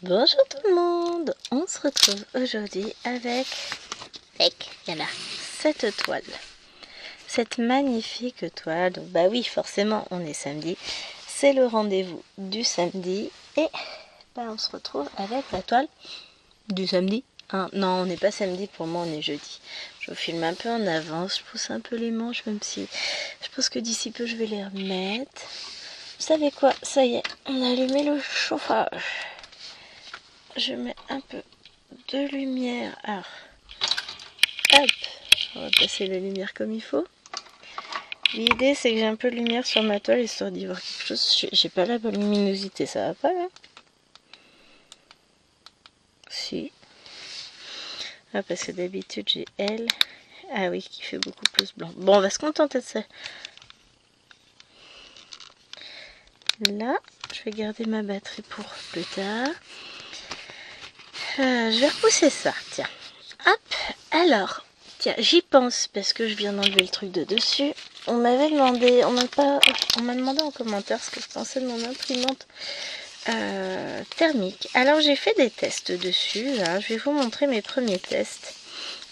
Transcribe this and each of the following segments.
Bonjour tout le monde, on se retrouve aujourd'hui avec voilà, cette toile, cette magnifique toile. Donc bah oui, forcément on est samedi, c'est le rendez-vous du samedi et bah on se retrouve avec la toile du samedi. Hein, non, on n'est pas samedi, pour moi on est jeudi. Je vous filme un peu en avance, je pousse un peu les manches, même si je pense que d'ici peu je vais les remettre. Vous savez quoi, ça y est, on a allumé le chauffage. Je mets un peu de lumière. Alors, hop, on va passer la lumière comme il faut. L'idée, c'est que j'ai un peu de lumière sur ma toile, histoire d'y voir quelque chose. J'ai pas la bonne luminosité, ça va pas là? Si. Ah, parce que d'habitude, j'ai elle. Ah oui, qui fait beaucoup plus blanc. Bon, on va se contenter de ça. Là, je vais garder ma batterie pour plus tard. Je vais repousser ça, tiens. Hop, alors, tiens, j'y pense parce que je viens d'enlever le truc de dessus. On m'avait demandé, on m'a demandé en commentaire ce que je pensais de mon imprimante thermique. Alors j'ai fait des tests dessus, là. Je vais vous montrer mes premiers tests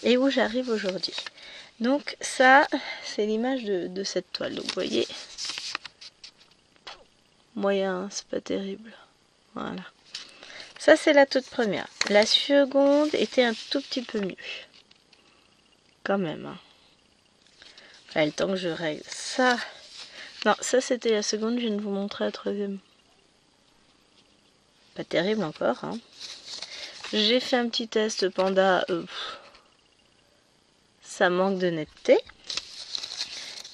et où j'arrive aujourd'hui. Donc ça, c'est l'image de cette toile. Donc vous voyez, moyen, c'est pas terrible. Voilà. Ça, c'est la toute première. La seconde était un tout petit peu mieux. Quand même. Hein. Enfin, le temps que je règle. Ça. Non, ça, c'était la seconde. Je viens de vous montrer la troisième. Pas terrible encore. Hein. J'ai fait un petit test panda. Ça manque de netteté.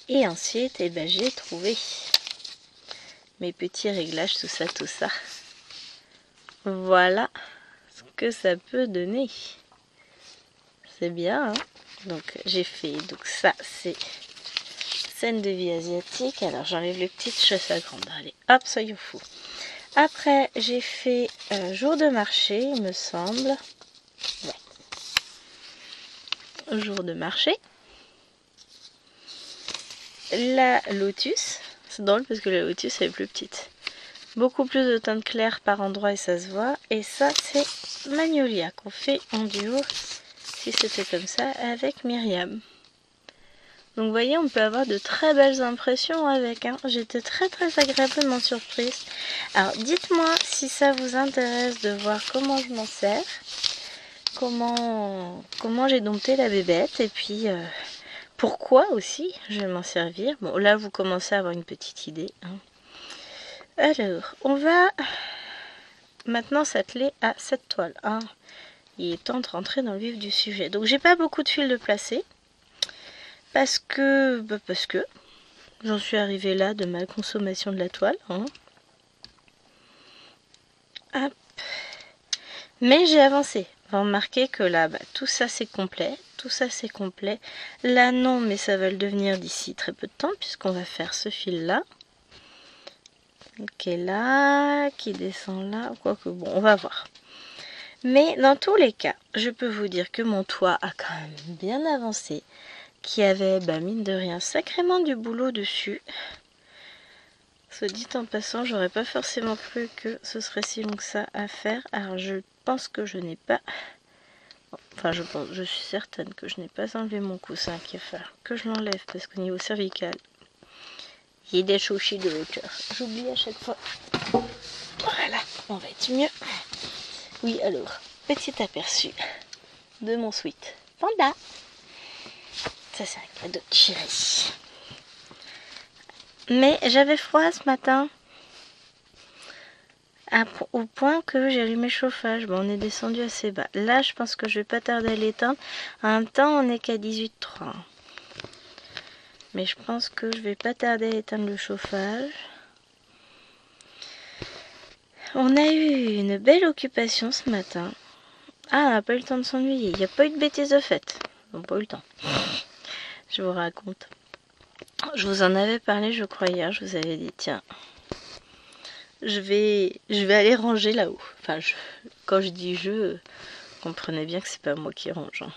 Et ensuite, eh ben, j'ai trouvé mes petits réglages, tout ça, tout ça. Voilà ce que ça peut donner. C'est bien, hein. Donc j'ai fait, donc ça c'est scène de vie asiatique. Alors j'enlève les petites choses à grande. Allez, hop, soyons fous. Après j'ai fait jour de marché, il me semble. Ouais. Jour de marché. La lotus, c'est drôle parce que la lotus elle est plus petite. Beaucoup plus de teintes claires par endroit et ça se voit. Et ça c'est Magnolia qu'on fait en duo, si c'était comme ça, avec Myriam. Donc vous voyez, on peut avoir de très belles impressions avec. Hein. J'étais très agréablement surprise. Alors dites-moi si ça vous intéresse de voir comment je m'en sers. Comment j'ai dompté la bébête. Et puis pourquoi aussi je vais m'en servir. Bon là vous commencez à avoir une petite idée. Hein. Alors on va maintenant s'atteler à cette toile. Hein. Il est temps de rentrer dans le vif du sujet. Donc j'ai pas beaucoup de fil de placer. Parce que j'en suis arrivée là de ma consommation de la toile. Hein. Hop. Mais j'ai avancé. On va remarquer que là, tout ça c'est complet. Tout ça c'est complet. Là non, mais ça va le devenir d'ici très peu de temps puisqu'on va faire ce fil là. Qui est là, qui descend là. Quoique bon, on va voir. Mais dans tous les cas, je peux vous dire que mon toit a quand même bien avancé. Qui avait, mine de rien, sacrément du boulot dessus. Soit dit en passant, j'aurais pas forcément cru que ce serait si long que ça à faire. Alors je pense que je n'ai pas... Enfin je suis certaine que je n'ai pas enlevé mon coussin qu'il va falloir que je l'enlève parce qu'au niveau cervical, il y a des chouchis de hauteur. J'oublie à chaque fois. Voilà, on va être mieux. Oui alors, petit aperçu de mon sweat panda. Ça c'est un cadeau de chérie. Mais j'avais froid ce matin. Au point que j'ai allumé le chauffage. Bon, on est descendu assez bas. Là, je pense que je vais pas tarder à l'éteindre. En même temps, on n'est qu'à 18,3. Mais je pense que je vais pas tarder à éteindre le chauffage. On a eu une belle occupation ce matin. Ah, on n'a pas eu le temps de s'ennuyer. Il n'y a pas eu de bêtises de fête. On n'a pas eu le temps. Je vous raconte. Je vous en avais parlé, je crois, hier. Je vous avais dit, tiens... Je vais aller ranger là-haut. Enfin, quand je dis je, comprenez bien que c'est pas moi qui range. Hein.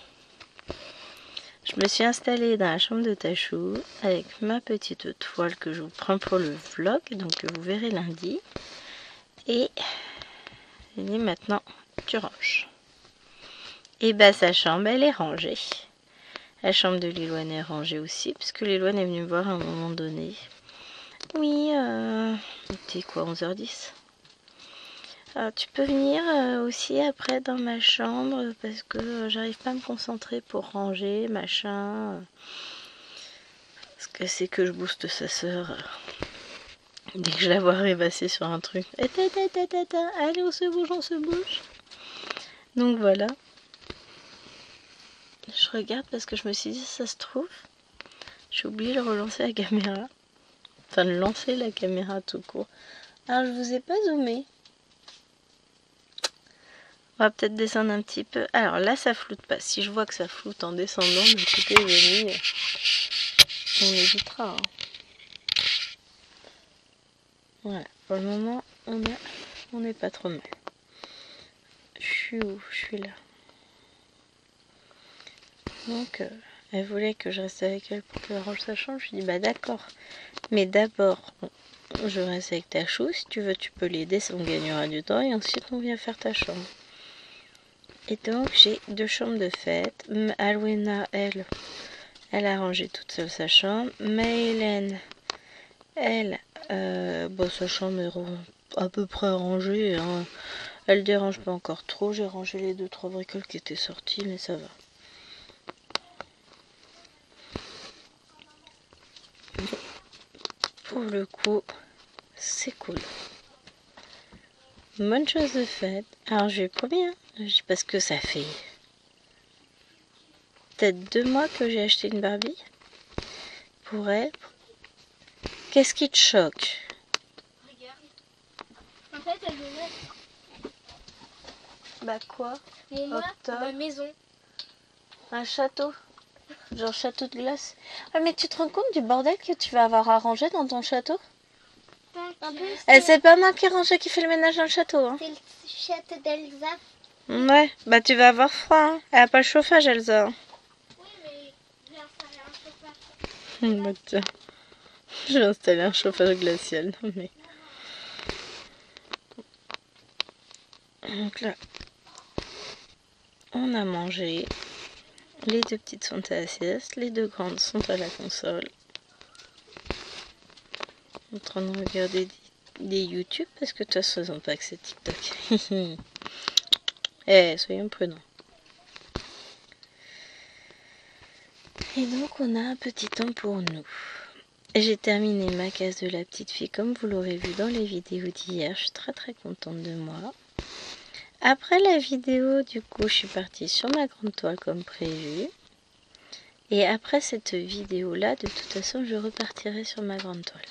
Je me suis installée dans la chambre de Tachou avec ma petite toile que je vous prends pour le vlog, donc que vous verrez lundi. Et Il dit maintenant, tu ranges. Et bah sa chambre, elle est rangée. La chambre de Lilouane est rangée aussi, parce que Lilouane est venue me voir à un moment donné. Oui, il était quoi, 11h10 ? Tu peux venir aussi après dans ma chambre, parce que j'arrive pas à me concentrer pour ranger, machin. Parce que c'est que je booste sa sœur. Dès que je la vois rêvasser sur un truc. Allez, on se bouge, on se bouge. Donc voilà. Je regarde parce que je me suis dit, ça se trouve, j'ai oublié de relancer la caméra. Enfin, de lancer la caméra tout court. Alors, je vous ai pas zoomé. On va peut-être descendre un petit peu. Alors là, ça floute pas. Si je vois que ça floute en descendant, mais écoutez, les amis, on évitera. Hein. Voilà. Pour le moment, on n'est pas trop mal. Je suis où? Je suis là. Donc, elle voulait que je reste avec elle pour qu'elle range sa chambre. Je lui dis, bah d'accord. Mais d'abord, je reste avec ta chou. Si tu veux, tu peux l'aider, on gagnera du temps. Et ensuite, on vient faire ta chambre. Et donc, j'ai 2 chambres de fête. Alwena, elle a rangé toute seule sa chambre. Maëlène, elle, sa chambre est à peu près rangée. Hein. Elle dérange pas encore trop. J'ai rangé les 2-3 bricoles qui étaient sorties, mais ça va. Pour le coup, c'est cool. Bonne chose de faite. Alors, je vais promis, hein, parce que ça fait peut-être 2 mois que j'ai acheté une Barbie pour elle. Qu'est-ce qui te choque? Regarde. En fait, elle veut mettre. Bah quoi? Moi, ma maison. Un château? Genre château de glace? Ah, mais tu te rends compte du bordel que tu vas avoir à ranger dans ton château? C'est pas moi qui range, qui fait le ménage dans le château. Hein. C'est le château d'Elsa. Ouais, bah tu vas avoir froid. Hein. Elle a pas le chauffage, Elsa. Oui, mais j'ai installé un chauffage. Bah tiens. J'ai installé un chauffage glacial. Non, mais... Donc là, on a mangé. Les 2 petites sont à la sieste. Les 2 grandes sont à la console. En train de regarder des YouTube parce que de toute façon, ils n'ont pas accès à TikTok. Soyons prudents. Et donc, on a un petit temps pour nous. J'ai terminé ma case de la petite fille comme vous l'aurez vu dans les vidéos d'hier. Je suis très très contente de moi. Après la vidéo, du coup, je suis partie sur ma grande toile comme prévu. Et après cette vidéo-là, de toute façon, je repartirai sur ma grande toile.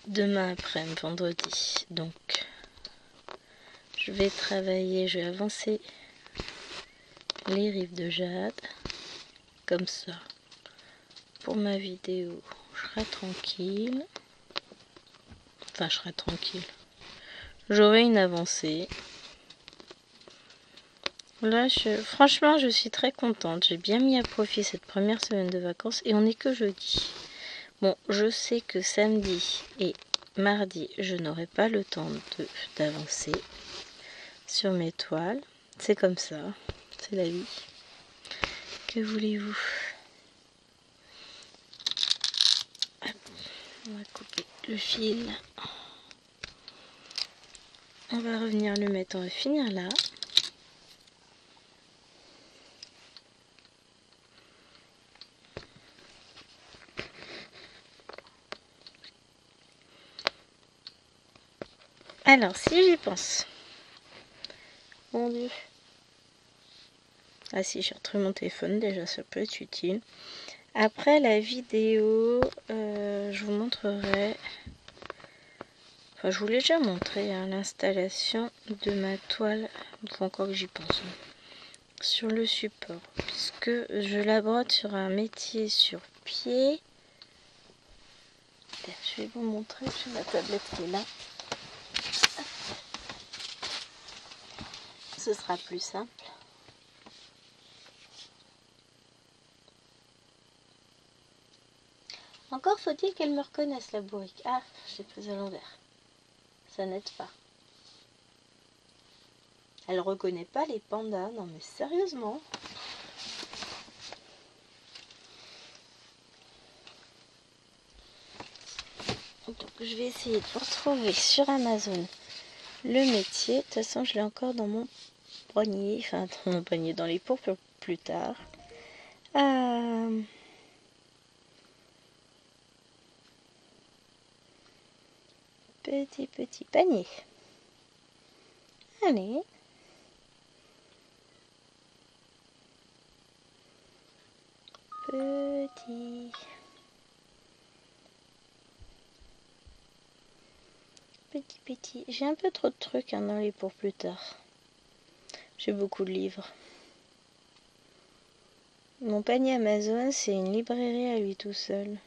Demain après-midi, vendredi. Donc, je vais travailler, je vais avancer les rives de jade. Comme ça. Pour ma vidéo, je serai tranquille. Enfin, je serai tranquille. J'aurai une avancée. Là, franchement, je suis très contente. J'ai bien mis à profit cette première semaine de vacances et on n'est que jeudi. Bon, je sais que samedi et mardi, je n'aurai pas le temps d'avancer sur mes toiles. C'est comme ça, c'est la vie. Que voulez-vous? On va couper le fil. On va revenir le mettre, on va finir là. Alors, si j'y pense. Mon Dieu. Ah si, j'ai retrouvé mon téléphone, déjà ça peut être utile. Après la vidéo, je vous montrerai... Enfin, je vous l'ai déjà montré, hein, l'installation de ma toile. Il faut encore que j'y pense. Hein, sur le support. Puisque je la brode sur un métier sur pied. Je vais vous montrer, j'ai ma tablette qui est là. Ce sera plus simple. Encore faut-il qu'elle me reconnaisse la bourrique. Ah, j'ai pris à l'envers. Ça n'aide pas. Elle reconnaît pas les pandas. Non mais sérieusement. Donc je vais essayer de retrouver sur Amazon le métier. De toute façon, je l'ai encore dans mon poignet. Enfin, dans mon poignet, dans les pots pour plus tard. Petit panier. Allez. Petit. J'ai un peu trop de trucs dans les pour plus tard. J'ai beaucoup de livres. Mon panier Amazon, c'est une librairie à lui tout seul.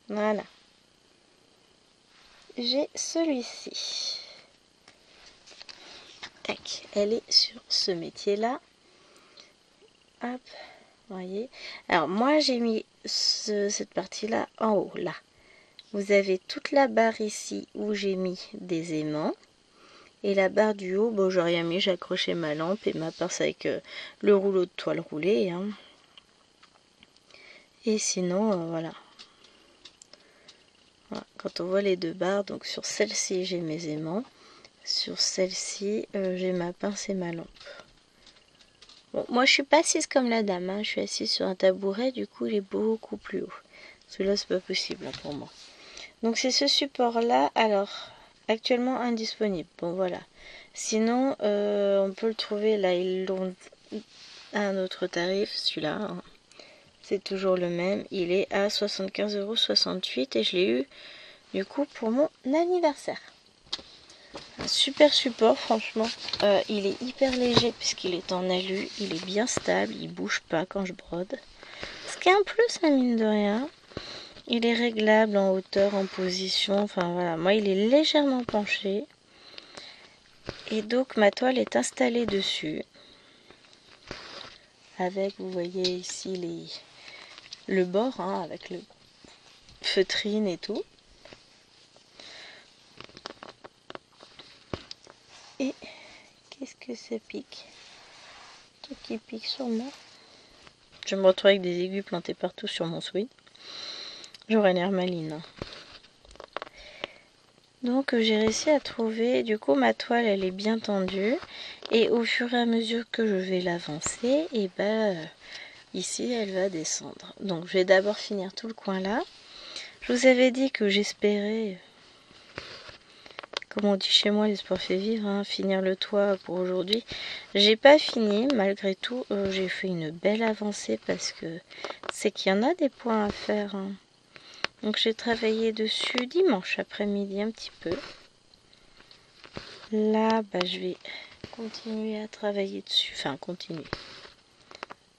Voilà. J'ai celui-ci. Tac, elle est sur ce métier-là. Hop, voyez. Alors moi j'ai mis cette partie-là en haut, là. Vous avez toute la barre ici où j'ai mis des aimants. Et la barre du haut, bon j'ai rien mis, j'ai accroché ma lampe et ma pince avec le rouleau de toile roulé. Hein. Et sinon, voilà. Voilà. Quand on voit les deux barres, donc sur celle-ci j'ai mes aimants. Sur celle-ci, j'ai ma pince et ma lampe. Bon, moi je suis pas assise comme la dame, hein. Je suis assise sur un tabouret, du coup il est beaucoup plus haut. Celui-là c'est pas possible hein, pour moi. Donc c'est ce support-là, alors actuellement indisponible. Bon voilà. Sinon, on peut le trouver là, ils l'ont à un autre tarif, celui-là. Hein. C'est toujours le même, il est à 75,68 € et je l'ai eu du coup pour mon anniversaire. Un super support franchement, il est hyper léger puisqu'il est en alu, il est bien stable, il bouge pas quand je brode. Ce qui est un plus à mine de rien, il est réglable en hauteur, en position, enfin voilà, moi il est légèrement penché. Et donc ma toile est installée dessus, avec vous voyez ici le bord, hein, avec le feutrine et tout. Et qu'est-ce que ça pique? Tout qui pique sur moi. Je me retrouve avec des aiguilles plantées partout sur mon sweat. J'aurais l'air maline. Hein. Donc j'ai réussi à trouver, du coup ma toile elle est bien tendue. Et au fur et à mesure que je vais l'avancer, et ici elle va descendre. Donc je vais d'abord finir tout le coin là. Je vous avais dit que j'espérais... Comme on dit chez moi, l'espoir fait vivre, hein, finir le toit pour aujourd'hui. J'ai pas fini, malgré tout, j'ai fait une belle avancée parce que c'est qu'il y en a des points à faire. Hein. Donc j'ai travaillé dessus dimanche après-midi un petit peu. Là, je vais continuer à travailler dessus, enfin continuer.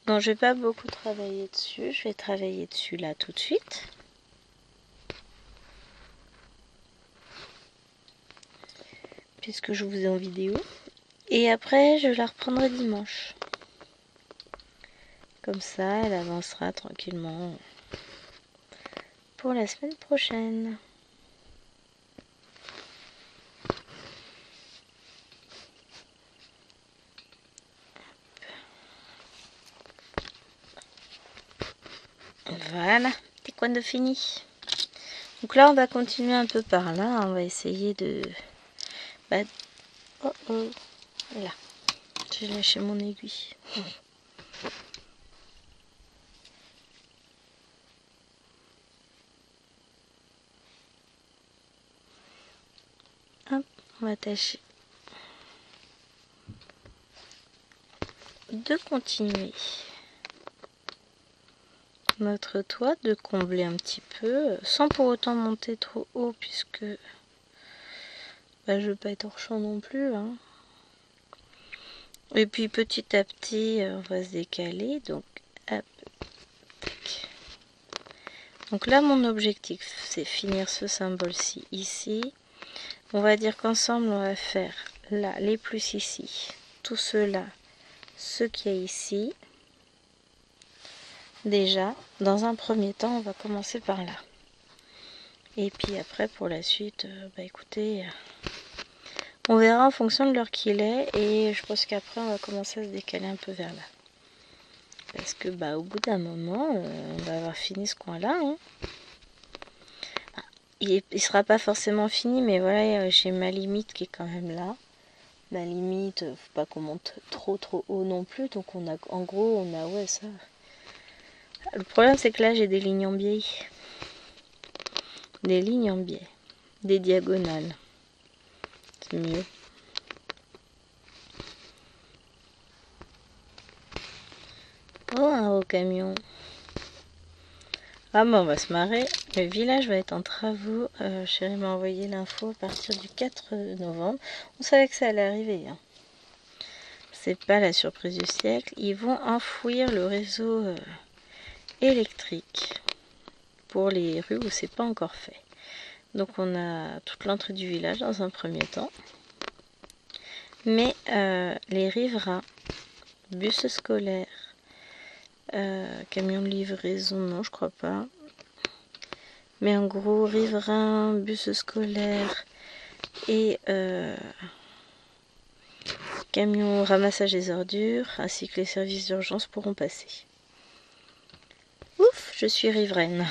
Non, je vais pas beaucoup travailler dessus, je vais travailler dessus là tout de suite. Puisque je vous ai en vidéo. Et après, je la reprendrai dimanche. Comme ça, elle avancera tranquillement pour la semaine prochaine. Voilà, taekwondo fini. Donc là, on va continuer un peu par là. On va essayer de... Oh oh, là. J'ai lâché mon aiguille. Hop, on va tâcher de continuer notre toit, de combler un petit peu, sans pour autant monter trop haut, puisque je veux pas être hors champ non plus. Hein. Et puis petit à petit, on va se décaler. Donc, hop. Tac. Donc là, mon objectif, c'est finir ce symbole-ci ici. On va dire qu'ensemble, on va faire là, les plus ici. Tout cela, ce qu'il y a ici. Déjà, dans un premier temps, on va commencer par là. Et puis après pour la suite, bah écoutez, on verra en fonction de l'heure qu'il est. Et je pense qu'après on va commencer à se décaler un peu vers là. Parce que bah au bout d'un moment, on va avoir fini ce coin-là. Hein. Il sera pas forcément fini, mais voilà, j'ai ma limite qui est quand même là. Ma limite, faut pas qu'on monte trop haut non plus. Donc on a, en gros, on a, ouais, ça. Le problème c'est que là j'ai des lignes en biais. Des lignes en biais. Des diagonales. C'est mieux. Oh, un haut camion. Ah bon, on va se marrer. Le village va être en travaux. Chérie m'a envoyé l'info à partir du 4 novembre. On savait que ça allait arriver. Hein. C'est pas la surprise du siècle. Ils vont enfouir le réseau électrique pour les rues où c'est pas encore fait. Donc on a toute l'entrée du village dans un premier temps. Mais les riverains, bus scolaires, camions de livraison, non, je crois pas. Mais en gros, riverains, bus scolaires et camions ramassage des ordures, ainsi que les services d'urgence pourront passer. Ouf, je suis riveraine.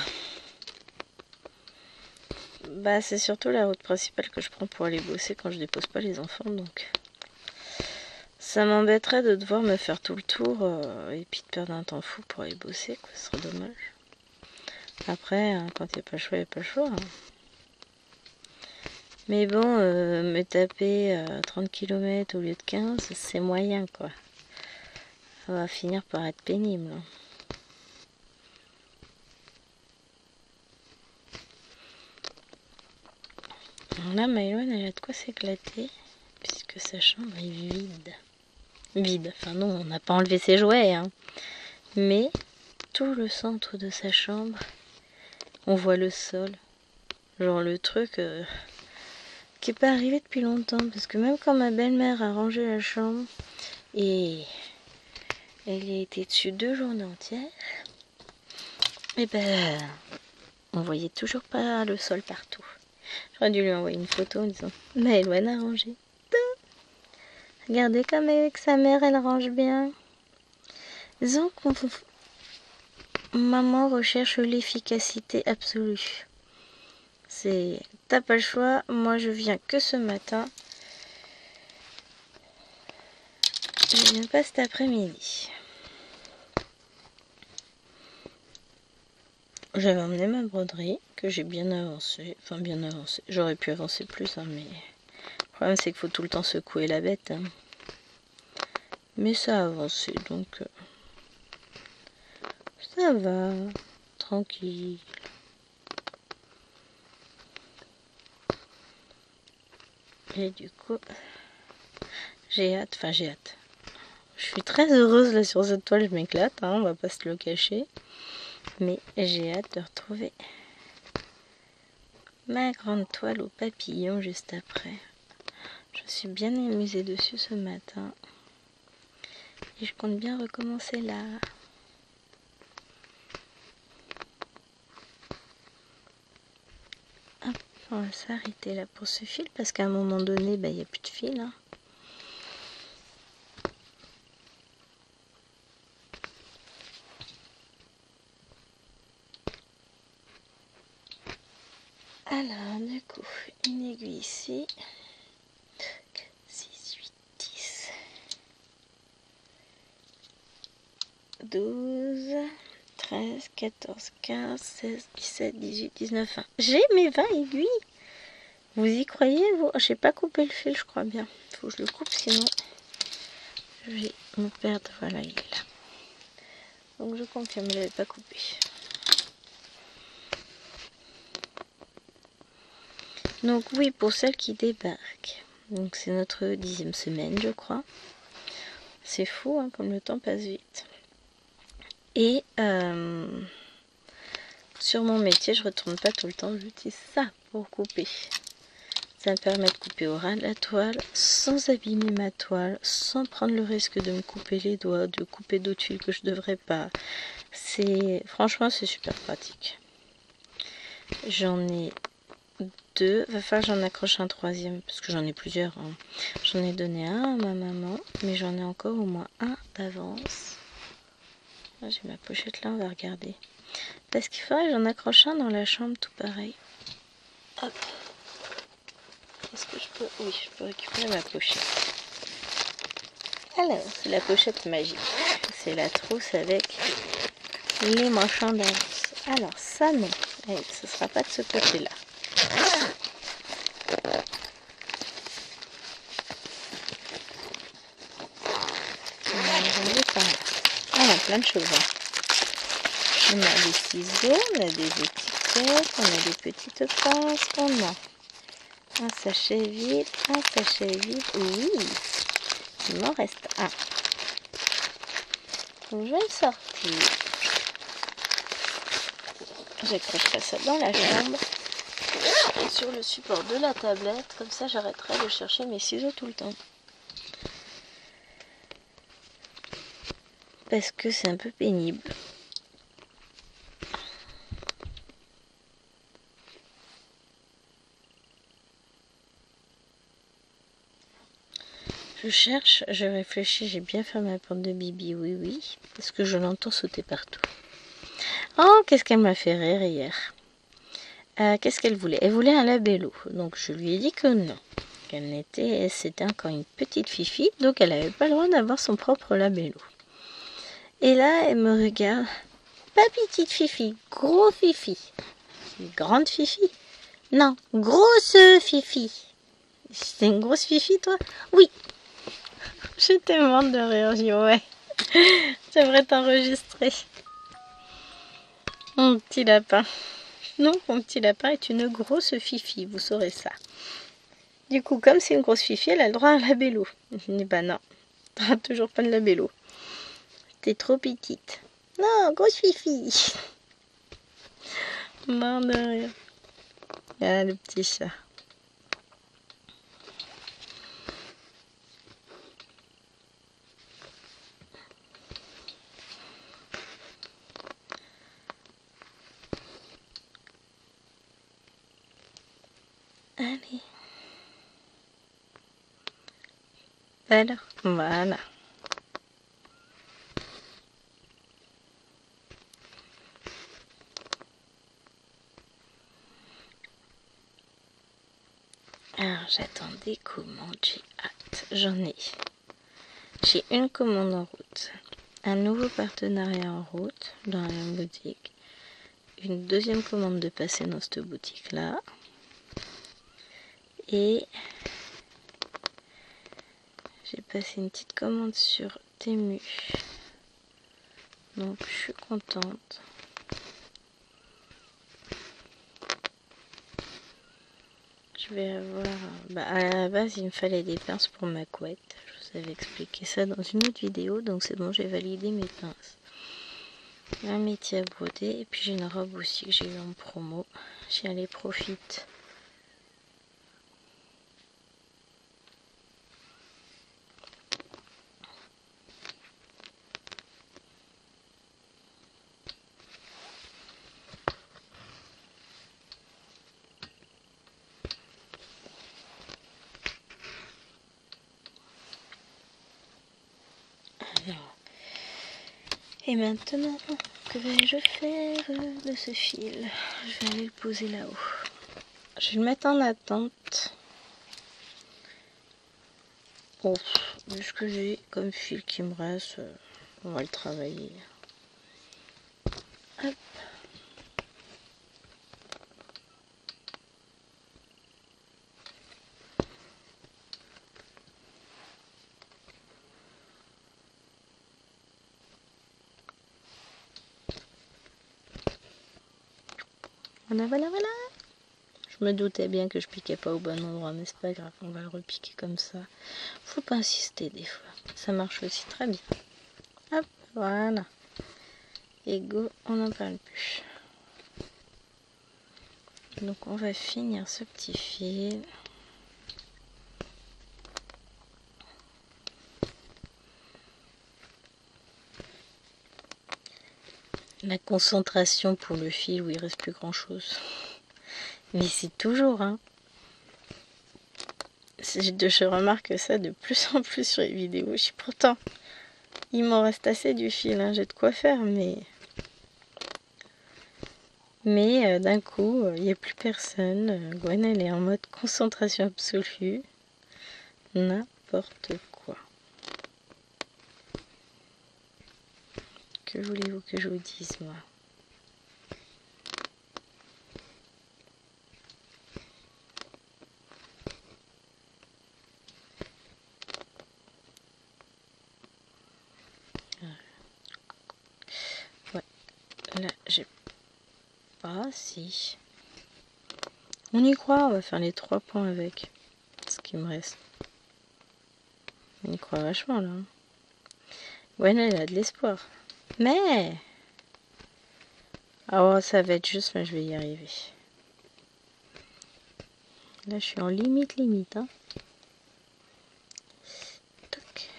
Bah, c'est surtout la route principale que je prends pour aller bosser quand je dépose pas les enfants, donc ça m'embêterait de devoir me faire tout le tour et puis de perdre un temps fou pour aller bosser, quoi. Ce serait dommage. Après, quand il n'y a pas le choix, il n'y a pas le choix. Hein. Mais bon, me taper 30 km au lieu de 15, c'est moyen, quoi. Ça va finir par être pénible. Hein. Là, Maëloine, elle a de quoi s'éclater, puisque sa chambre est vide. Vide, enfin non, on n'a pas enlevé ses jouets, hein. Mais tout le centre de sa chambre, on voit le sol. Genre le truc qui n'est pas arrivé depuis longtemps, parce que même quand ma belle-mère a rangé la chambre, et elle y a été dessus 2 journées entières, et ben, on voyait toujours pas le sol partout. J'aurais dû lui envoyer une photo en disant « Maëloine a rangé. Regardez comme avec sa mère, elle range bien. » Disons qu'on... Maman recherche l'efficacité absolue. C'est... T'as pas le choix, moi je viens que ce matin. Je viens pas cet après-midi. J'avais emmené ma broderie, que j'ai bien avancé. Enfin, bien avancé. J'aurais pu avancer plus, hein, mais... Le problème, c'est qu'il faut tout le temps secouer la bête. Hein. Mais ça a avancé, donc... Ça va. Tranquille. Et du coup... J'ai hâte. Enfin, j'ai hâte. Je suis très heureuse, là, sur cette toile. Je m'éclate, hein, on va pas se le cacher. Mais j'ai hâte de retrouver ma grande toile aux papillons juste après. Je suis bien amusée dessus ce matin. Et je compte bien recommencer là. Hop, on va s'arrêter là pour ce fil parce qu'à un moment donné, il n'y a plus de fil. Hein. Alors, du coup, une aiguille ici. 6, 8, 10, 12, 13, 14, 15, 16, 17, 18, 19, 20. J'ai mes 20 aiguilles. Vous y croyez, vous? J'ai pas coupé le fil, je crois bien. Faut que je le coupe, sinon je vais me perdre. Voilà, il est là. Donc je confirme, je l'avais pas coupé. Donc oui, pour celles qui débarquent. Donc c'est notre 10e semaine, je crois. C'est fou, hein, comme le temps passe vite. Et sur mon métier, je retourne pas tout le temps. J'utilise ça pour couper. Ça me permet de couper au ras de la toile, sans abîmer ma toile, sans prendre le risque de me couper les doigts, de couper d'autres fils que je devrais pas. Franchement, c'est super pratique. J'en ai 2. Va falloir que j'en accroche un troisième, parce que j'en ai plusieurs. Hein. J'en ai donné un à ma maman, mais j'en ai encore au moins un d'avance. Ah, j'ai ma pochette là, on va regarder. Parce qu'il faudrait que j'en accroche un dans la chambre, tout pareil. Hop. Est-ce que je peux... Oui, je peux récupérer ma pochette. Alors, c'est la pochette magique. C'est la trousse avec les machins d'avance. Alors, ça non. Allez, ce sera pas de ce côté-là. On a plein de choses. Hein. On a des ciseaux, on a des étiquettes, on a des petites pinces, on a un sachet vide, oui, il m'en reste un. Donc, je vais le sortir. J'accrocherai ça dans la chambre, sur le support de la tablette, comme ça j'arrêterai de chercher mes ciseaux tout le temps. Parce que c'est un peu pénible. Je cherche, je réfléchis, j'ai bien fermé la porte de Bibi, oui, parce que je l'entends sauter partout. Oh, qu'est-ce qu'elle m'a fait rire hier. Qu'est-ce qu'elle voulait? Elle voulait un labello, donc je lui ai dit que non. C'était encore une petite fifi, donc elle n'avait pas le droit d'avoir son propre labello. Et là, elle me regarde. Pas petite fifi, gros fifi. Grande fifi? Non, grosse fifi. C'est une grosse fifi, toi? Oui. J'étais morte de rire, j'ai dit ouais. J'aimerais t'enregistrer. Mon petit lapin. Non, mon petit lapin est une grosse fifi, vous saurez ça. Du coup, comme c'est une grosse fifi, elle a le droit à un labello. Je dis bah non, t'auras toujours pas de labello. T'es trop petite. Non, grosse fifi. Mort de rire. Ah, le petit chat. Allez. Alors, voilà. Alors, j'attends des commandes, j'ai hâte. J'en ai. J'ai une commande en route. Un nouveau partenariat en route dans la boutique. Une deuxième commande de passer dans cette boutique-là. Et j'ai passé une petite commande sur Temu. Donc, je suis contente. Je vais avoir... à la base, il me fallait des pinces pour ma couette. Je vous avais expliqué ça dans une autre vidéo. Donc, c'est bon, j'ai validé mes pinces. Un métier à broder. Et puis, j'ai une robe aussi que j'ai eu en promo. J'y allais profite. Alors. Et maintenant, que vais-je faire de ce fil? Je vais aller le poser là-haut. Je vais le mettre en attente. Bon, vu ce que j'ai comme fil qui me reste, on va le travailler. Hop. Voilà. Je me doutais bien que je piquais pas au bon endroit, mais c'est pas grave, on va le repiquer comme ça. Faut pas insister des fois. Ça marche aussi très bien. Hop, voilà. Et go, on n'en parle plus. Donc on va finir ce petit fil. La concentration pour le fil où il reste plus grand chose. Mais c'est toujours, hein. Je remarque ça de plus en plus sur les vidéos. Je suis pourtant, il m'en reste assez du fil, hein, j'ai de quoi faire, mais d'un coup, il n'y a plus personne. Gwen, elle est en mode concentration absolue. N'importe quoi. Que voulez-vous que je vous dise, moi? Ouais, là, j'ai pas, si. On y croit, on va faire les 3 points avec ce qui me reste. On y croit vachement, là. Ouais, elle a de l'espoir. Mais... oh, ça va être juste, mais je vais y arriver. Là, je suis en limite, hein. Toc.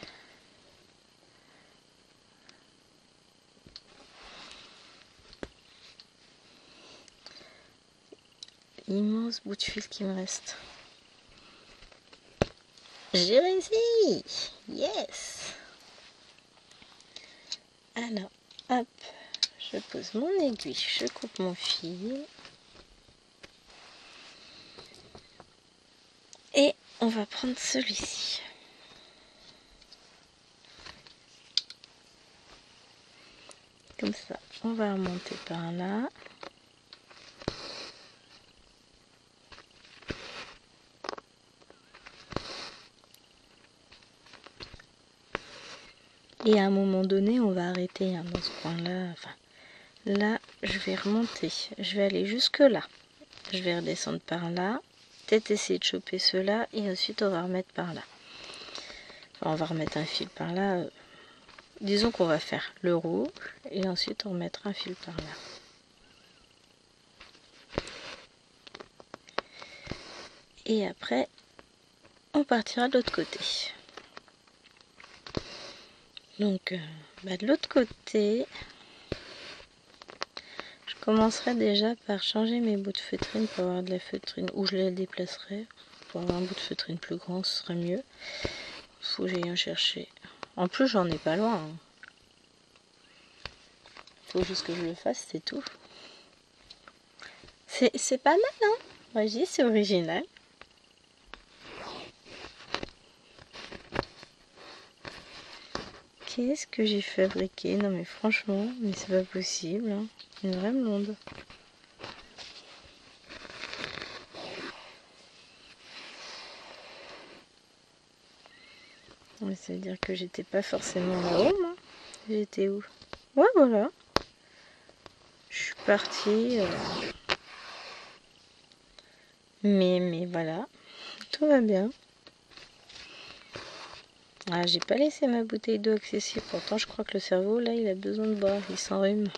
Immense bout de fil qui me reste. J'ai réussi! Yes! Alors, hop, je pose mon aiguille, je coupe mon fil. Et on va prendre celui-ci. Comme ça, on va remonter par là. Et à un moment donné, on va arrêter hein, dans ce coin-là. Enfin, là, je vais remonter. Je vais aller jusque là. Je vais redescendre par là. Peut-être essayer de choper ceux-là. Et ensuite, on va remettre par là. Enfin, on va remettre un fil par là. Disons qu'on va faire le rouge. Et ensuite, on remettra un fil par là. Et après, on partira de l'autre côté. Donc, de l'autre côté, je commencerai déjà par changer mes bouts de feutrine pour avoir de la feutrine, ou je les déplacerai pour avoir un bout de feutrine plus grand, ce serait mieux. Faut que j'aille en chercher. En plus, j'en ai pas loin. Hein. Faut juste que je le fasse, c'est tout. C'est pas mal, hein? Moi, je dis, c'est original. Qu'est-ce que j'ai fabriqué? Non mais franchement, mais c'est pas possible. Hein. Une vraie blonde. Ouais, ça veut dire que j'étais pas forcément là-haut, moi. J'étais où? Ouais, voilà. Je suis partie. Mais voilà. Tout va bien. Ah, j'ai pas laissé ma bouteille d'eau accessible. Pourtant, je crois que le cerveau, là, il a besoin de boire. Il s'enrhume.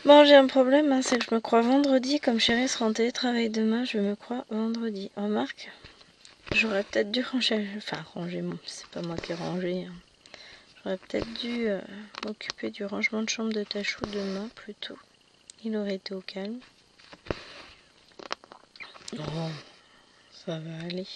Bon, j'ai un problème, hein, c'est que je me crois vendredi. Comme chérie sera en télétravail demain, je me crois vendredi. Remarque, j'aurais peut-être dû ranger... Enfin, ranger, c'est pas moi qui ai rangé. Hein. J'aurais peut-être dû m'occuper du rangement de chambre de Tachou demain, plutôt. Il aurait été au calme. Oh, ça va aller.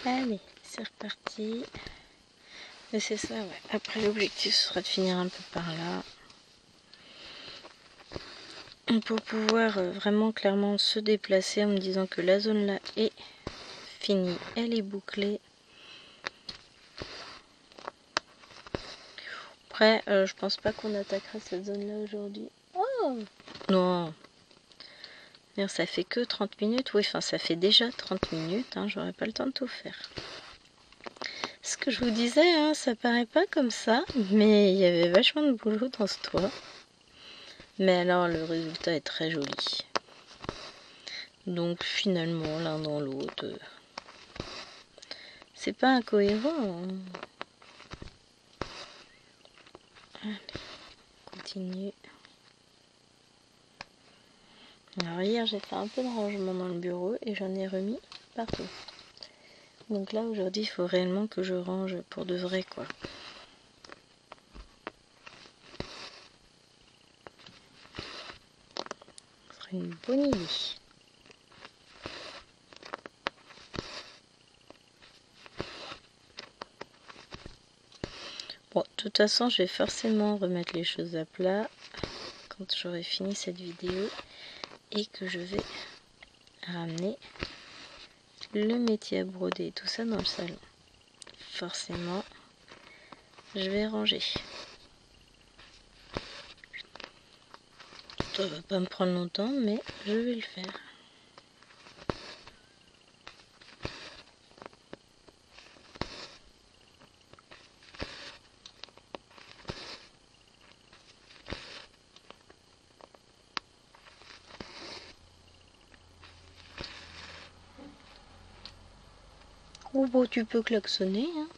Allez, c'est reparti. Mais c'est ça, ouais. Après, l'objectif sera de finir un peu par là. Pour pouvoir vraiment clairement se déplacer en me disant que la zone là est finie. Elle est bouclée. Après, je pense pas qu'on attaquera cette zone là aujourd'hui. Oh non. Ça fait que 30 minutes. Oui, enfin, ça fait déjà 30 minutes. Hein, j'aurais pas le temps de tout faire. Ce que je vous disais, hein, ça paraît pas comme ça, mais il y avait vachement de boulot dans ce toit. Mais alors, le résultat est très joli. Donc, finalement, l'un dans l'autre, c'est pas incohérent. Hein. Allez, on continue. Alors hier j'ai fait un peu de rangement dans le bureau et j'en ai remis partout. Donc là aujourd'hui il faut réellement que je range pour de vrai quoi. Ce serait une bonne idée. Bon, de toute façon je vais forcément remettre les choses à plat quand j'aurai fini cette vidéo et que je vais ramener le métier à broder et tout ça dans le salon. Forcément, je vais ranger. Ça va pas me prendre longtemps, mais je vais le faire. Oh bon, tu peux klaxonner, hein.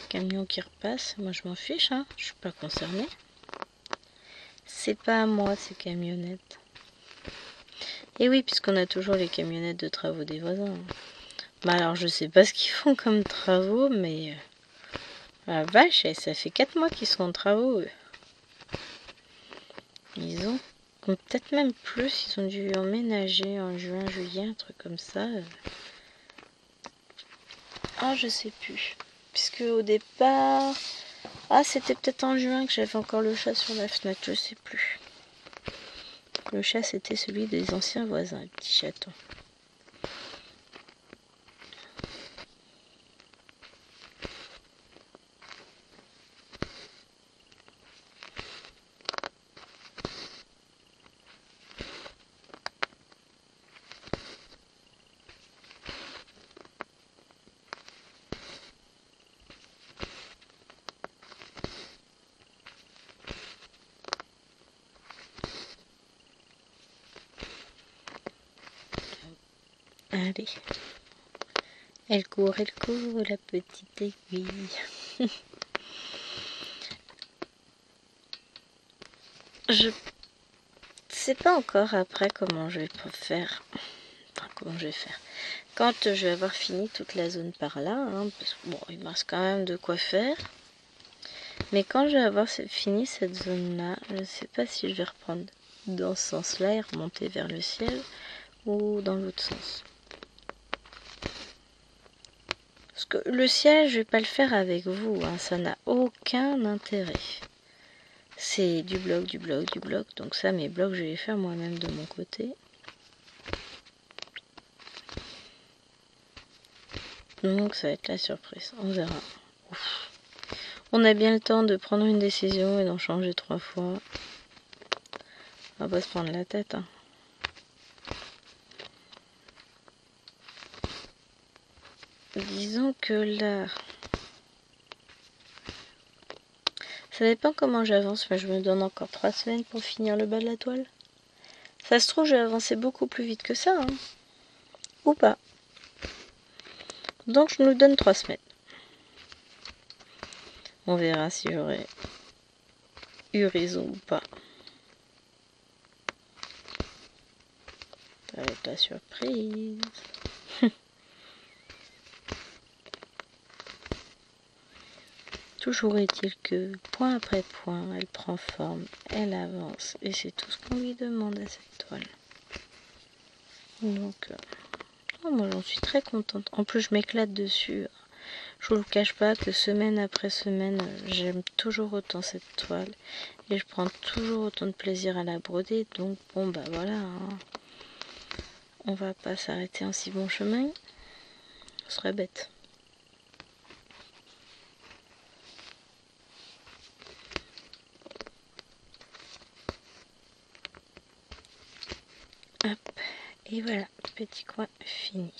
Camion qui repasse, moi je m'en fiche, hein. Je suis pas concernée. C'est pas à moi ces camionnettes. Et oui, puisqu'on a toujours les camionnettes de travaux des voisins. Bah alors je sais pas ce qu'ils font comme travaux, mais la vache, ça fait 4 mois qu'ils sont en travaux. Eux. Ils ont peut-être même plus, ils ont dû emménager en juin, juillet, un truc comme ça. Ah, je sais plus. Puisque au départ... Ah, c'était peut-être en juin que j'avais encore le chat sur la fenêtre, je sais plus. Le chat, c'était celui des anciens voisins, le petit chaton. Allez. Elle court, la petite aiguille. Je sais pas encore après comment je vais faire. Enfin, comment je vais faire. Quand je vais avoir fini toute la zone par là, hein, parce que bon, il me reste quand même de quoi faire. Mais quand je vais avoir fini cette zone-là, je ne sais pas si je vais reprendre dans ce sens-là et remonter vers le ciel ou dans l'autre sens. Parce que le ciel, je vais pas le faire avec vous, hein, ça n'a aucun intérêt. C'est du bloc, du bloc, du bloc. Donc ça, mes blocs, je vais les faire moi-même de mon côté. Donc ça va être la surprise, on verra. Ouf. On a bien le temps de prendre une décision et d'en changer 3 fois. On va pas se prendre la tête, hein. Disons que là... Ça dépend comment j'avance, mais je me donne encore 3 semaines pour finir le bas de la toile. Ça se trouve, j'ai avancé beaucoup plus vite que ça, hein. Ou pas. Donc je nous donne 3 semaines. On verra si j'aurai eu raison ou pas. Ça va être la surprise. Toujours est-il que, point après point, elle prend forme, elle avance, et c'est tout ce qu'on lui demande à cette toile. Donc, moi j'en suis très contente. En plus, je m'éclate dessus. Je vous le cache pas que semaine après semaine, j'aime toujours autant cette toile, et je prends toujours autant de plaisir à la broder. Donc, bon, bah voilà, hein. On va pas s'arrêter en si bon chemin. Ce serait bête. Hop, et voilà, petit coin fini.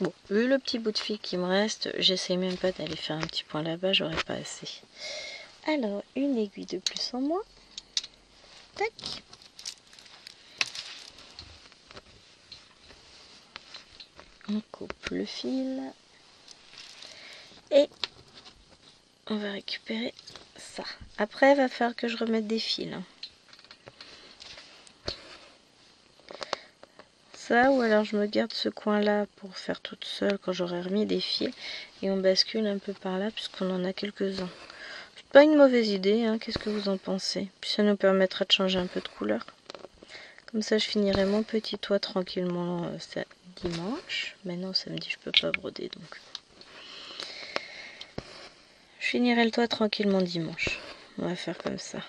Bon, vu le petit bout de fil qui me reste, j'essaie même pas d'aller faire un petit point là-bas, j'aurais pas assez. Alors, une aiguille de plus en moins. Tac. On coupe le fil. Et on va récupérer ça. Après, il va falloir que je remette des fils. Ça, ou alors je me garde ce coin-là pour faire toute seule quand j'aurai remis des fils. Et on bascule un peu par là, puisqu'on en a quelques-uns. C'est pas une mauvaise idée, hein. Qu'est-ce que vous en pensez? Puis ça nous permettra de changer un peu de couleur. Comme ça, je finirai mon petit toit tranquillement dimanche. Mais non, samedi, je peux pas broder, donc... Je finirai le toit tranquillement dimanche. On va faire comme ça.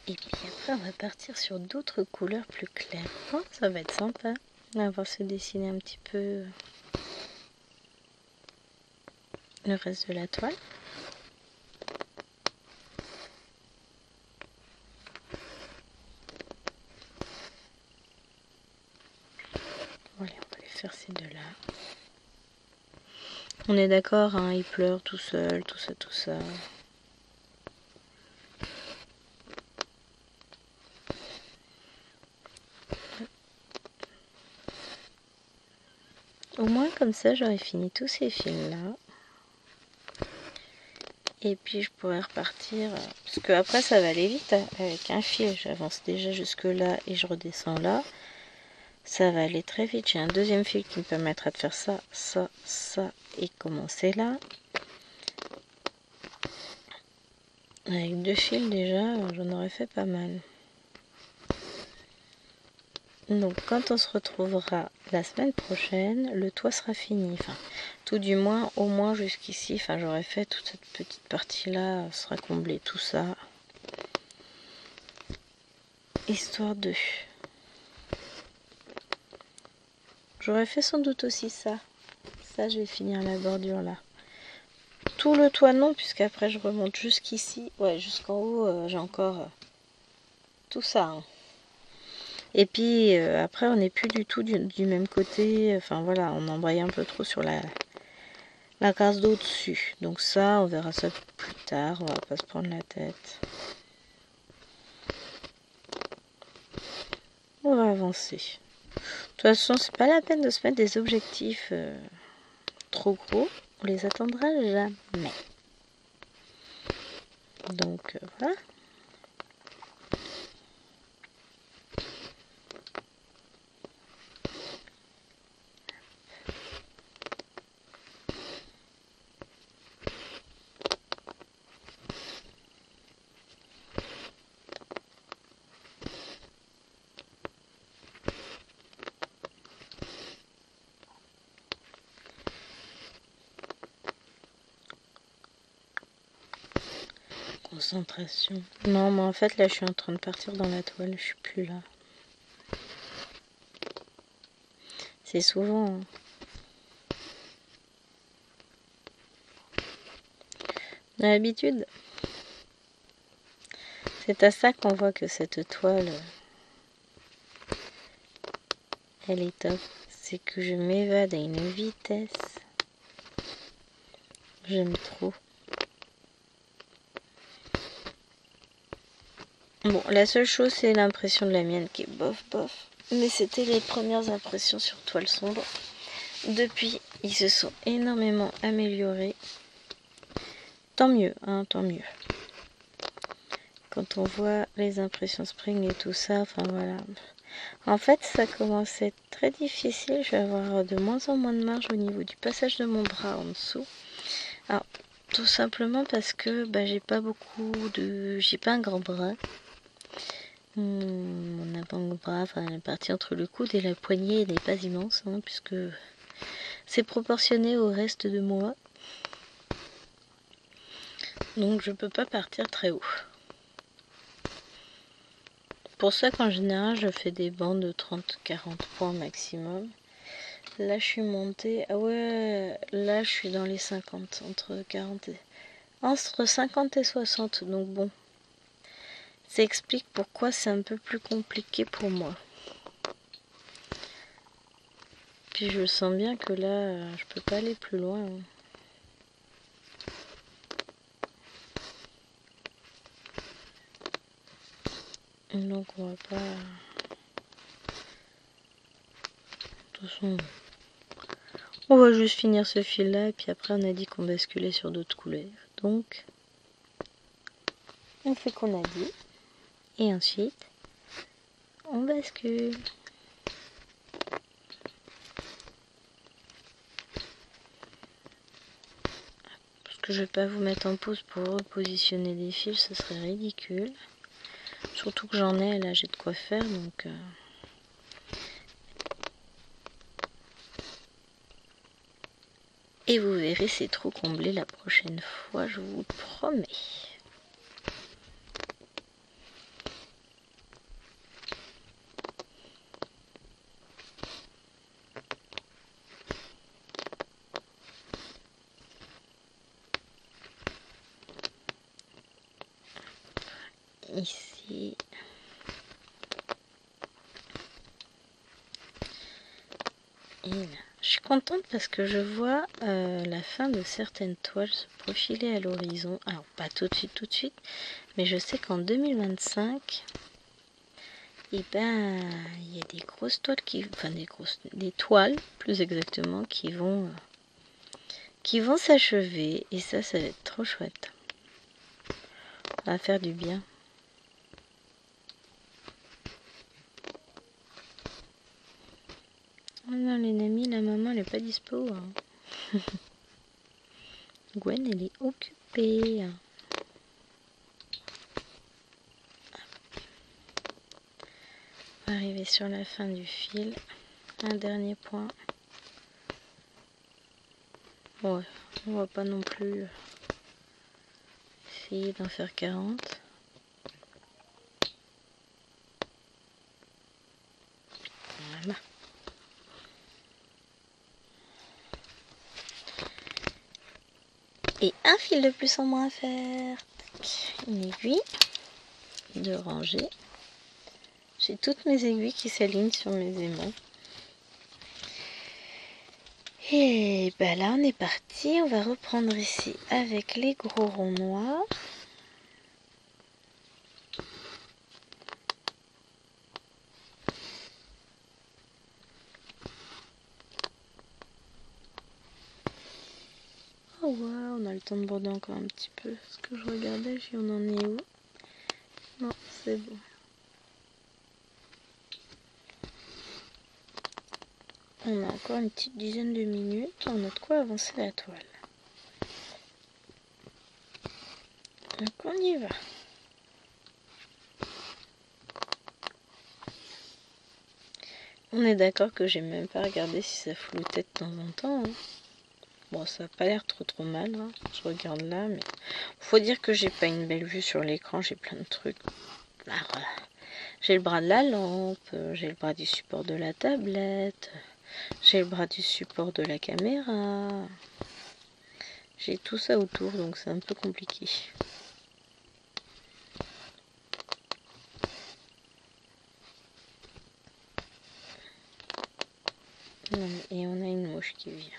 Et puis après, on va partir sur d'autres couleurs plus claires. Oh, ça va être sympa. On va se dessiner un petit peu le reste de la toile. Voilà, on va les faire ces deux-là. On est d'accord, hein, il pleure tout seul, tout ça, tout ça. Au moins, comme ça, j'aurais fini tous ces fils-là. Et puis, je pourrais repartir. Parce que après, ça va aller vite, hein, avec un fil. J'avance déjà jusque-là et je redescends là. Ça va aller très vite. J'ai un deuxième fil qui me permettra de faire ça, ça, ça et commencer là. Avec deux fils déjà, j'en aurais fait pas mal. Donc quand on se retrouvera la semaine prochaine, le toit sera fini. Enfin, tout du moins, au moins jusqu'ici. Enfin, j'aurais fait toute cette petite partie-là, sera comblé tout ça. Histoire de... J'aurais fait sans doute aussi ça. Ça, je vais finir la bordure là. Tout le toit non, puisqu'après je remonte jusqu'ici. Ouais, jusqu'en haut, j'ai encore tout ça. Hein. Et puis après, on n'est plus du tout du même côté. Enfin voilà, on embraye un peu trop sur la case d'au-dessus. Donc ça, on verra ça plus tard. On va pas se prendre la tête. On va avancer. De toute façon, c'est pas la peine de se mettre des objectifs trop gros. On les atteindra jamais. Donc voilà. Concentration. Non, mais en fait, là, je suis en train de partir dans la toile. Je suis plus là. C'est souvent... Hein. D'habitude, c'est à ça qu'on voit que cette toile, elle est top. C'est que je m'évade à une vitesse. J'aime trop. Bon, la seule chose, c'est l'impression de la mienne qui est bof bof. Mais c'était les premières impressions sur toile sombre. Depuis, ils se sont énormément améliorés. Tant mieux, hein, tant mieux. Quand on voit les impressions spring et tout ça, enfin voilà. En fait, ça commence à être très difficile. Je vais avoir de moins en moins de marge au niveau du passage de mon bras en dessous. Alors, tout simplement parce que j'ai pas beaucoup de... J'ai pas un grand bras. Mon avant-bras, enfin la partie entre le coude et la poignée n'est pas immense, hein, puisque c'est proportionné au reste de moi. Donc je peux pas partir très haut. Pour ça qu'en général je fais des bandes de 30-40 points maximum. Là je suis montée, ah ouais, là je suis dans les 50, entre 40 et... Entre 50 et 60, donc bon. Ça explique pourquoi c'est un peu plus compliqué pour moi. Puis je sens bien que là, je peux pas aller plus loin. Hein. Donc on va pas... De toute façon, on va juste finir ce fil là et puis après on a dit qu'on basculait sur d'autres couleurs. Donc on fait qu'on a dit et ensuite on bascule. Parce que je vais pas vous mettre en pause pour repositionner des fils, ce serait ridicule. Surtout que j'en ai là, j'ai de quoi faire donc... Et vous verrez, c'est trop comblé la prochaine fois, je vous le promets. Ici. Et là. Je suis contente parce que je vois la fin de certaines toiles se profiler à l'horizon. Alors pas tout de suite, mais je sais qu'en 2025, et ben il y a des grosses toiles enfin des toiles plus exactement qui vont s'achever et ça va être trop chouette. Ça va faire du bien. Oh non les amis, la maman elle est pas dispo. Hein. Gwen elle est occupée. On va arriver sur la fin du fil. Un dernier point. Ouais, on va pas non plus essayer d'en faire 40. Voilà. Et un fil de plus en moins à faire. Une aiguille de rangée. J'ai toutes mes aiguilles qui s'alignent sur mes aimants. Et ben là on est parti. On va reprendre ici avec les gros ronds noirs. Oh ouais, on a le temps de border encore un petit peu. Ce que je regardais, on en est où? Non, c'est bon. On a encore une petite dizaine de minutes. On a de quoi avancer la toile. Donc on y va. On est d'accord que j'ai même pas regardé si ça floutait de temps en temps. Hein. Bon, ça n'a pas l'air trop mal. Hein. Je regarde là, mais faut dire que j'ai pas une belle vue sur l'écran. J'ai plein de trucs. Ah, voilà. J'ai le bras de la lampe, j'ai le bras du support de la tablette, j'ai le bras du support de la caméra. J'ai tout ça autour, donc c'est un peu compliqué. Et on a une mouche qui vient.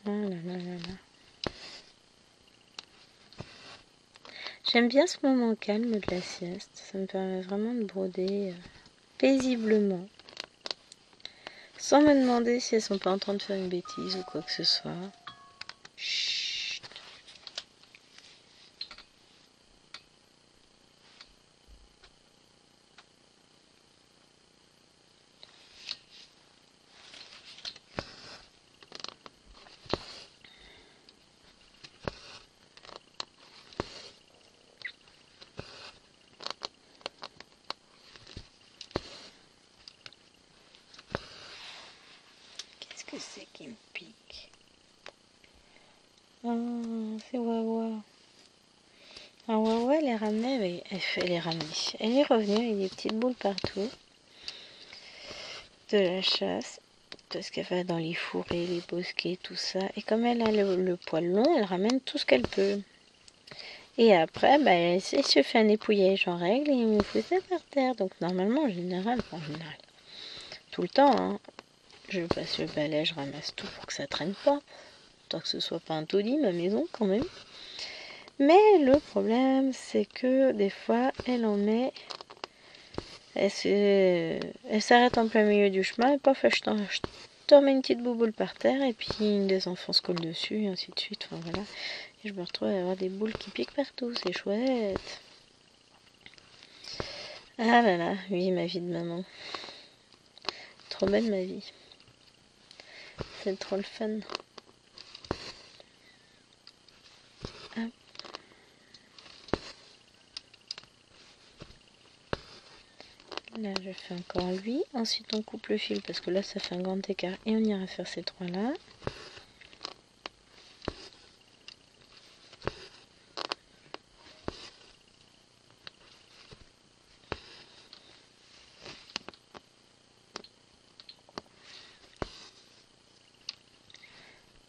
Oh là là là là. J'aime bien ce moment calme de la sieste. Ça me permet vraiment de broder paisiblement. Sans me demander si elles sont pas en train de faire une bêtise ou quoi que ce soit. Chut. Qu'est-ce que c'est qui me pique? Oh, c'est Wawa. Alors Wawa, elle est ramenée, elle est ramenée. Elle est revenue avec des petites boules partout. De la chasse. parce qu'elle va dans les fourrés, les bosquets, tout ça. Et comme elle a le poil long, elle ramène tout ce qu'elle peut. Et après, bah, elle se fait un épouillage en règle et il me fout ça par terre. Donc normalement, en général, tout le temps, hein, je passe le balai, je ramasse tout pour que ça traîne pas. Tant que ce soit pas un taudis, ma maison quand même. Mais le problème, c'est que des fois, elle en met... Elle s'arrête en plein milieu du chemin et paf, je t'en mets une petite bouboule par terre et puis des enfants se collent dessus et ainsi de suite. Enfin voilà. Et je me retrouve à avoir des boules qui piquent partout, c'est chouette. Ah là là, oui, ma vie de maman. Trop belle ma vie. C'est trop le fun. Hop. Là, je fais encore lui. Ensuite, on coupe le fil parce que là, ça fait un grand écart et on ira faire ces trois-là.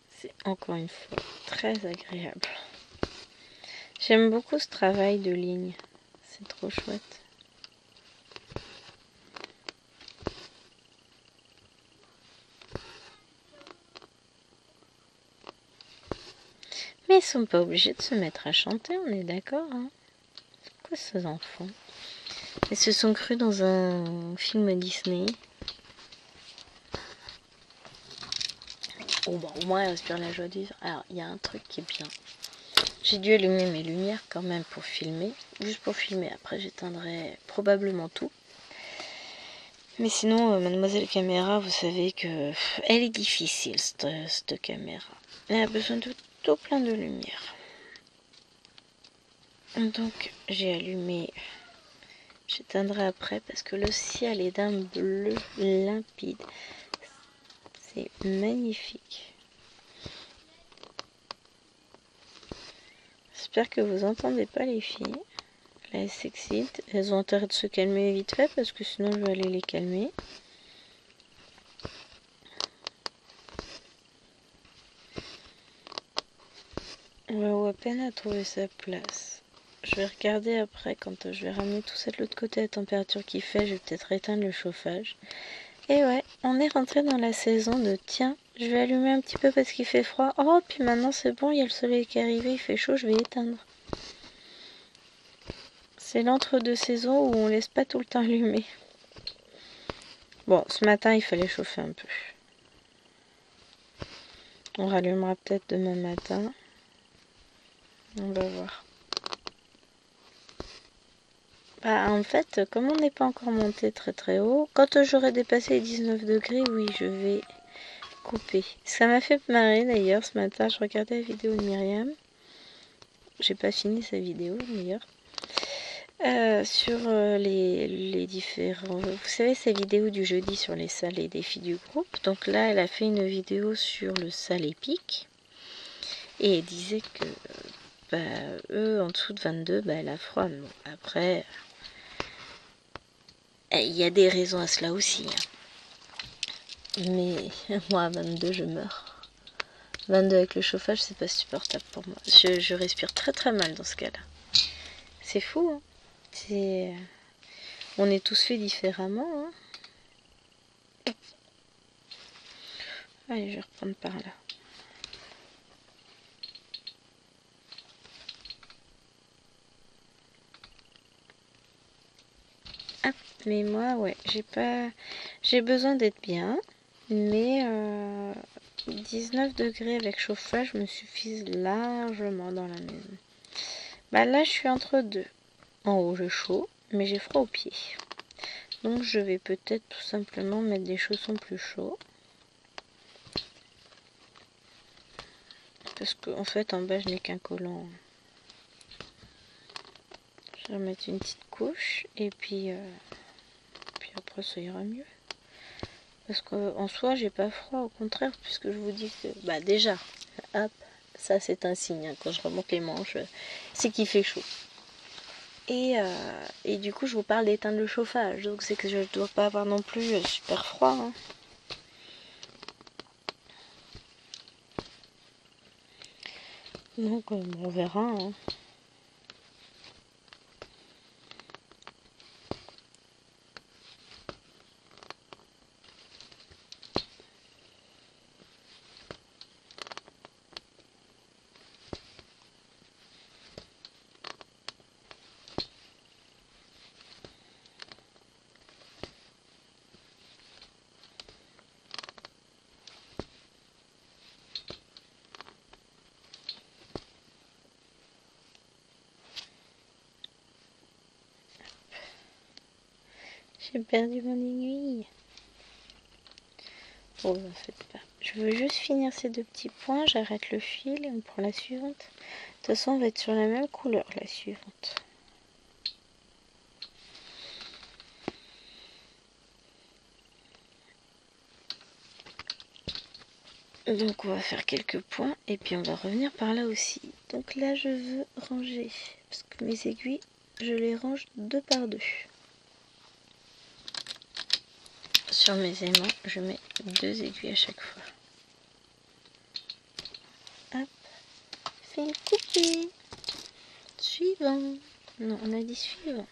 C'est encore une fois très agréable. J'aime beaucoup ce travail de ligne. C'est trop chouette. Mais ils sont pas obligés de se mettre à chanter, on est d'accord, hein? Quoi ces enfants? Ils se sont crus dans un film Disney. Oh bah au moins ils respirent la joie de vivre. Alors il y a un truc qui est bien. J'ai dû allumer mes lumières quand même pour filmer. Juste pour filmer, après j'éteindrai probablement tout. Mais sinon, mademoiselle caméra, vous savez que elle est difficile cette caméra. Elle a besoin de tout plein de lumière. Donc j'ai allumé. J'éteindrai après parce que le ciel est d'un bleu limpide. C'est magnifique. J'espère que vous entendez pas les filles. Là, elles s'excitent. Elles ont intérêt de se calmer vite fait parce que sinon je vais aller les calmer. Waouh, à peine à trouver sa place. Je vais regarder après quand je vais ramener tout ça de l'autre côté à la température qu'il fait. Je vais peut-être éteindre le chauffage. Et ouais, on est rentré dans la saison de tiens, je vais allumer un petit peu parce qu'il fait froid. Oh, puis maintenant c'est bon, il y a le soleil qui est arrivé, il fait chaud, je vais éteindre. C'est l'entre-deux saisons où on laisse pas tout le temps allumer. Bon, ce matin il fallait chauffer un peu. On rallumera peut-être demain matin. On va voir. Bah, en fait, comme on n'est pas encore monté très très haut, quand j'aurai dépassé les 19 degrés, oui, je vais couper. Ça m'a fait marrer d'ailleurs ce matin, je regardais la vidéo de Myriam. J'ai pas fini sa vidéo d'ailleurs. Sur les différents... Vous savez, ces vidéos du jeudi sur les salles et défis du groupe. Donc là, elle a fait une vidéo sur le sale épique. Et elle disait que eux, en dessous de 22, elle a froid. Bon, après, il y a des raisons à cela aussi. Hein. Mais moi, à 22, je meurs. 22 avec le chauffage, c'est pas supportable pour moi. Je respire très très mal dans ce cas-là. C'est fou, hein. On est tous faits différemment. Hein. Allez, je vais reprendre par là. Hop, mais moi, ouais, j'ai besoin d'être bien. Mais 19 degrés avec chauffage me suffisent largement dans la maison. Bah là, je suis entre deux. En haut, j'ai chaud, mais j'ai froid aux pieds. Donc, je vais peut-être tout simplement mettre des chaussons plus chauds. Parce qu'en fait, en bas, je n'ai qu'un collant. Je vais mettre une petite couche. Et puis après, ça ira mieux. Parce qu'en soi, j'ai pas froid. Au contraire, puisque je vous dis que... Bah déjà, hop, ça c'est un signe. Hein, quand je remonte les manches, c'est qu'il fait chaud. Et du coup, je vous parle d'éteindre le chauffage. Donc c'est que je ne dois pas avoir non plus super froid. Hein. Donc bon, on verra. Hein. J'ai perdu mon aiguille. Bon, en fait pas. Je veux juste finir ces 2 petits points. J'arrête le fil et on prend la suivante. De toute façon, on va être sur la même couleur, la suivante. Donc on va faire quelques points et puis on va revenir par là aussi. Donc là je veux ranger parce que mes aiguilles je les range 2 par 2. Sur mes aimants je mets 2 aiguilles à chaque fois. Hop, fil coupé. Suivant. Non, on a dit suivant.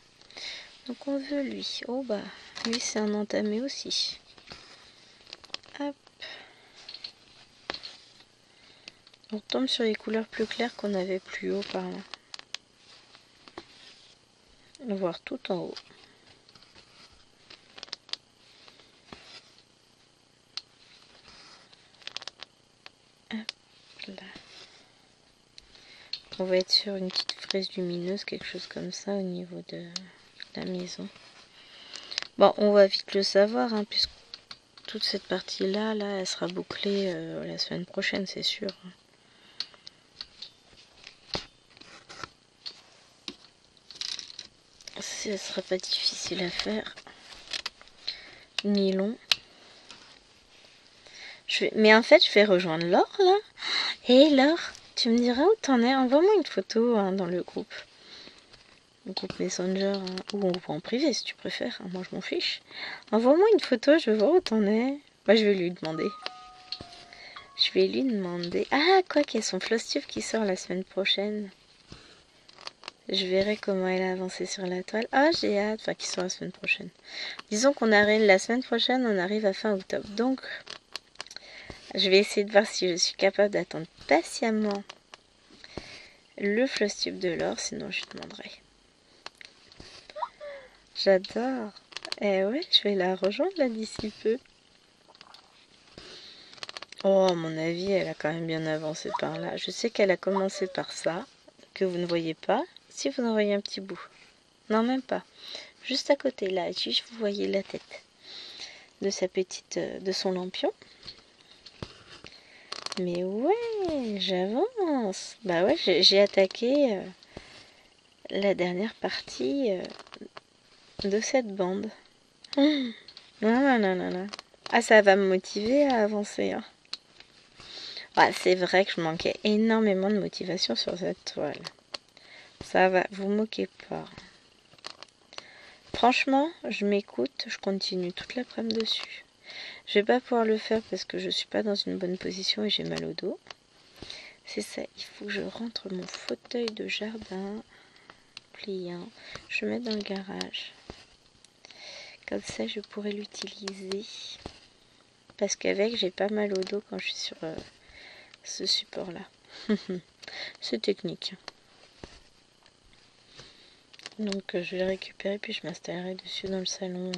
Donc on veut lui. Oh bah lui c'est un entamé aussi. Hop. On tombe sur les couleurs plus claires qu'on avait plus haut par là. Voire tout en haut. Hop là. On va être sur une petite fraise lumineuse, quelque chose comme ça au niveau de la maison. Bon, on va vite le savoir, hein, puisque toute cette partie-là, elle sera bouclée la semaine prochaine, c'est sûr. Ce sera pas difficile à faire, ni long. Mais en fait, je vais rejoindre Laure, là. Et Laure, tu me diras où t'en es. Envoie-moi une photo hein, dans le groupe. Le groupe Messenger, hein, ou en privé si tu préfères. Moi, je m'en fiche. Envoie-moi une photo, je veux voir où t'en es. Moi, je vais lui demander. Ah, quoi qu'il y a son floss tube qui sort la semaine prochaine. Je verrai comment elle a avancé sur la toile. Ah, j'ai hâte. Enfin, qui sort la semaine prochaine. Disons qu'on arrive la semaine prochaine, on arrive à fin octobre. Donc, je vais essayer de voir si je suis capable d'attendre patiemment le floss tube de l'or. Sinon, je lui demanderai. J'adore. Eh ouais, je vais la rejoindre là d'ici peu. Oh, à mon avis, elle a quand même bien avancé par là. Je sais qu'elle a commencé par ça, que vous ne voyez pas. Si vous en voyez un petit bout. Non, même pas. Juste à côté, là. Juste, vous voyez la tête de sa petite, de son lampion. Mais ouais, j'avance. Bah ouais, j'ai attaqué la dernière partie de cette bande. Non. Ah, ça va me motiver à avancer. Hein. Ouais, c'est vrai que je manquais énormément de motivation sur cette toile. Ça va, vous moquez pas. Franchement, je m'écoute, je continue toute l'après-midi dessus. Je vais pas pouvoir le faire parce que je suis pas dans une bonne position et j'ai mal au dos. C'est ça, il faut que je rentre mon fauteuil de jardin pliant. Je mets dans le garage. Comme ça, je pourrais l'utiliser. Parce qu'avec, j'ai pas mal au dos quand je suis sur ce support-là. C'est technique. Donc, je vais le récupérer puis je m'installerai dessus dans le salon.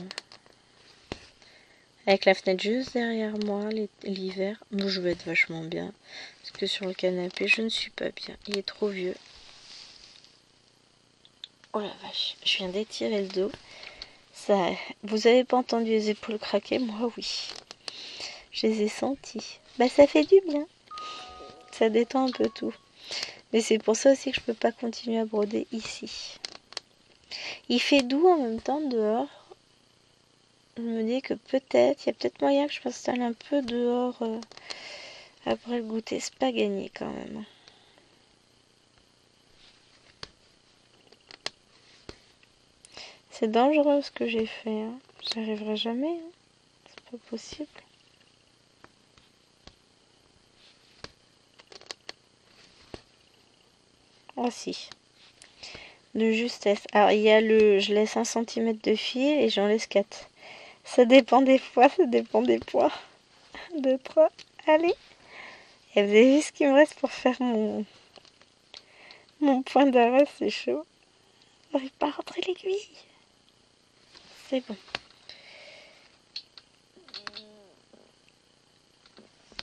Avec la fenêtre juste derrière moi, l'hiver, je vais être vachement bien. Parce que sur le canapé, je ne suis pas bien. Il est trop vieux. Oh la vache, je viens d'étirer le dos. Ça, vous avez pas entendu les épaules craquer? Moi, oui. Je les ai senties. Bah, ça fait du bien. Ça détend un peu tout. Mais c'est pour ça aussi que je peux pas continuer à broder ici. Il fait doux en même temps dehors. Je me dis que peut-être, il y a peut-être moyen que je m'installe un peu dehors après le goûter. C'est pas gagné quand même. C'est dangereux ce que j'ai fait. Hein. J'y arriverai jamais. Hein. C'est pas possible. aussi. De justesse. Alors, il y a je laisse 1 cm de fil et j'en laisse 4. Ça dépend des fois, ça dépend des points. 2, 3, allez. Et vous avez vu ce qu'il me reste pour faire mon point d'arrêt, c'est chaud. J'arrive pas à rentrer l'aiguille. C'est bon.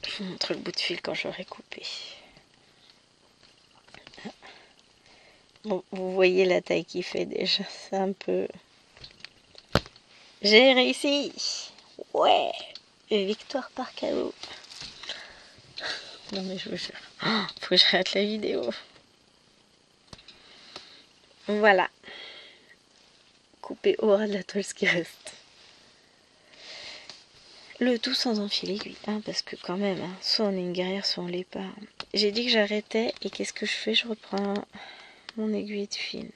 Je vous montre le bout de fil quand j'aurai coupé. Bon, vous voyez la taille qu'il fait déjà, c'est un peu... J'ai réussi. Ouais. Victoire par KO. Non mais je vous jure. Oh, faut que j'arrête la vidéo. Voilà. Couper au ras de la toile ce qui reste. Le tout sans enfiler l'aiguille, hein, parce que quand même, hein, soit on est une guerrière, soit on l'est pas. J'ai dit que j'arrêtais, et qu'est-ce que je fais? Je reprends mon aiguille de fil.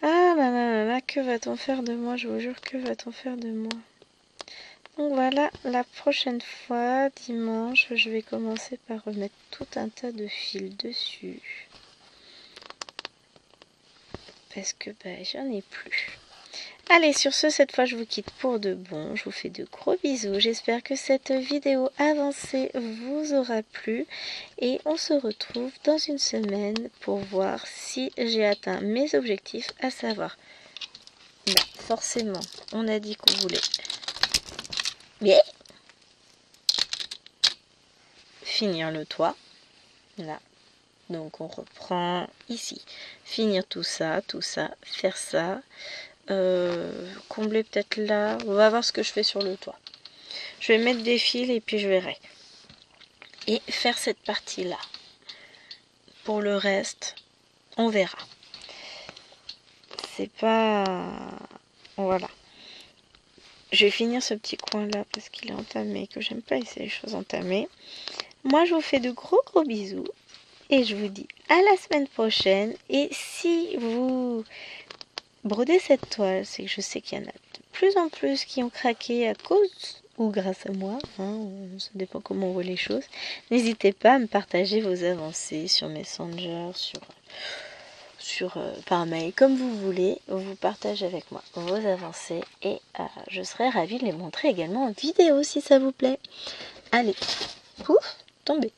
Ah, maman, que va-t-on faire de moi? Je vous jure, que va-t-on faire de moi? Donc voilà, la prochaine fois, dimanche, je vais commencer par remettre tout un tas de fils dessus. Parce que j'en ai plus. Allez, sur ce, cette fois, je vous quitte pour de bon. Je vous fais de gros bisous. J'espère que cette vidéo avancée vous aura plu. Et on se retrouve dans une semaine pour voir si j'ai atteint mes objectifs, à savoir, forcément, on a dit qu'on voulait finir le toit. Là. Donc on reprend ici. Finir tout ça, faire ça. Combler peut-être là. On va voir ce que je fais sur le toit. Je vais mettre des fils et puis je verrai. Et faire cette partie là. Pour le reste, on verra. C'est pas... Voilà. Je vais finir ce petit coin là parce qu'il est entamé, que j'aime pas essayer les choses entamées. Moi je vous fais de gros bisous. Et je vous dis à la semaine prochaine. Et si vous brodez cette toile, c'est que je sais qu'il y en a de plus en plus qui ont craqué à cause ou grâce à moi. Hein, ça dépend comment on voit les choses. N'hésitez pas à me partager vos avancées sur Messenger, par mail, comme vous voulez. Vous partagez avec moi vos avancées. Et je serai ravie de les montrer également en vidéo si ça vous plaît. Allez, pouf, tombez.